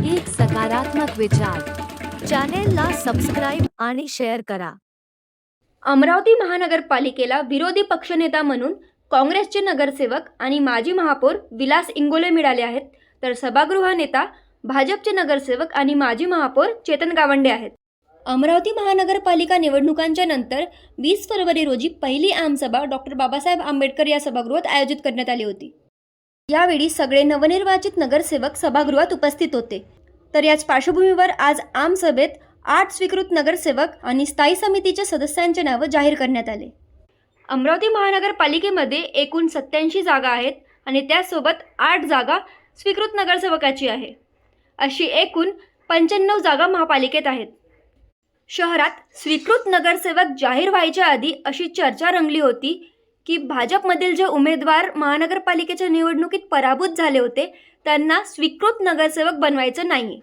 एक सकारात्मक विचार. चॅनेलला सबस्क्राईब आणि शेअर करा. अमरावती महानगरपालिकेला विरोधी पक्षनेता म्हणून काँग्रेसचे नगरसेवक आणि माजी महापौर विलास इंगोले मिळाले आहेत, तर सभागृह नेता भाजपचे नगरसेवक आणि माजी महापौर चेतन गावंडे आहेत. अमरावती महानगरपालिका निवडणुकांच्या नंतर 20 फरवरी रोजी पहिली आमसभा डॉक्टर बाबासाहेब आंबेडकर या सभागृहात आयोजित करण्यात आली होती. यावेळी सगळे नवनिर्वाचित नगरसेवक सभागृहात उपस्थित होते. तर याच पार्श्वभूमीवर आज आमसभेत 8 स्वीकृत नगरसेवक आणि स्थायी समितीच्या सदस्यांचे नाव जाहीर करण्यात आले. अमरावती महानगरपालिकेमध्ये एकूण 87 जागा आहेत आणि त्यासोबत 8 जागा स्वीकृत नगरसेवकाची आहे. अशी एकूण 95 जागा महापालिकेत आहेत. शहरात स्वीकृत नगरसेवक जाहीर व्हायच्या आधी अशी चर्चा रंगली होती की भाजपमधील जे उमेदवार महानगरपालिकेच्या निवडणुकीत पराभूत झाले होते त्यांना स्वीकृत नगरसेवक बनवायचं नाही.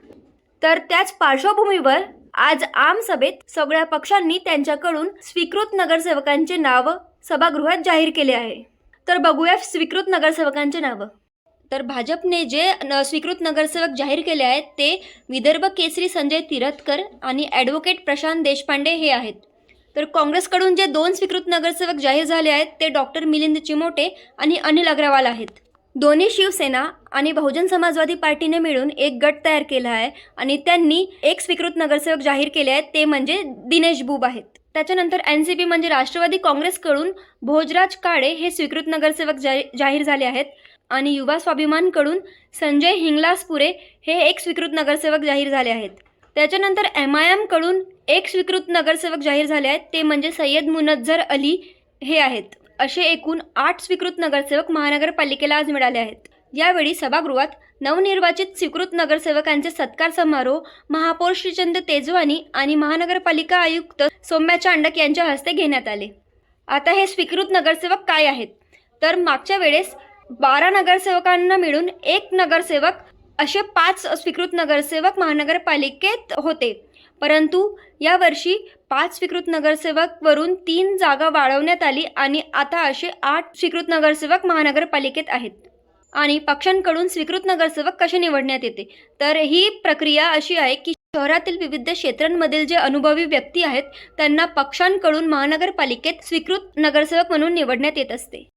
तर त्याच पार्श्वभूमीवर आज आमसभेत सगळ्या पक्षांनी त्यांच्याकडून स्वीकृत नगरसेवकांचे नाव सभागृहात जाहीर केले आहे. तर बघूया स्वीकृत नगरसेवकांचे नावं. तर भाजपने जे स्वीकृत नगरसेवक जाहीर केले आहेत ते विदर्भ केसरी संजय तिरथकर आणि ॲडव्होकेट प्रशांत देशपांडे हे आहेत. तर काँग्रेसकडून जे 2 स्वीकृत नगरसेवक जाहीर झाले आहेत ते डॉक्टर मिलिंद चिमोटे आणि अनिल अग्रवाल आहेत. दोन्ही शिवसेना आणि बहुजन समाजवादी पार्टीने मिळून एक गट तयार केला आहे आणि त्यांनी एक स्वीकृत नगरसेवक जाहीर केले आहेत, ते म्हणजे दिनेश बुब आहेत. त्याच्यानंतर NCP म्हणजे राष्ट्रवादी काँग्रेसकडून भोजराज काळे हे स्वीकृत नगरसेवक जाहीर झाले आहेत आणि युवा स्वाभिमानकडून संजय हिंगलासपुरे हे एक स्वीकृत नगरसेवक जाहीर झाले आहेत. त्याच्यानंतर MIM कडून एक स्वीकृत नगरसेवक जाहीर झाले आहेत, ते म्हणजे सय्यद मुनज्जर अली हे आहेत. असे एकूण 8 स्वीकृत नगरसेवक महानगरपालिकेला आज मिळाले आहेत. यावेळी सभागृहात नवनिर्वाचित स्वीकृत नगरसेवकांचे सत्कार समारोह महापौर श्रीचंद तेजवानी आणि महानगरपालिका आयुक्त सौम्या चांडक यांच्या हस्ते घेण्यात आले. आता हे स्वीकृत नगरसेवक काय आहेत, तर मागच्या वेळेस 12 नगरसेवकांना मिळून एक नगरसेवक असे 5 स्वीकृत नगरसेवक महानगरपालिकेत होते. परंतु यावर्षी 5 स्वीकृत नगरसेवकवरून 3 जागा वाढवण्यात आली आणि आता असे 8 स्वीकृत नगरसेवक महानगरपालिकेत आहेत. आणि पक्षांकडून स्वीकृत नगरसेवक कसे निवडण्यात येते, तर ही प्रक्रिया अशी आहे की शहरातील विविध क्षेत्रांमधील जे अनुभवी व्यक्ती आहेत त्यांना पक्षांकडून महानगरपालिकेत स्वीकृत नगरसेवक म्हणून निवडण्यात येत असते.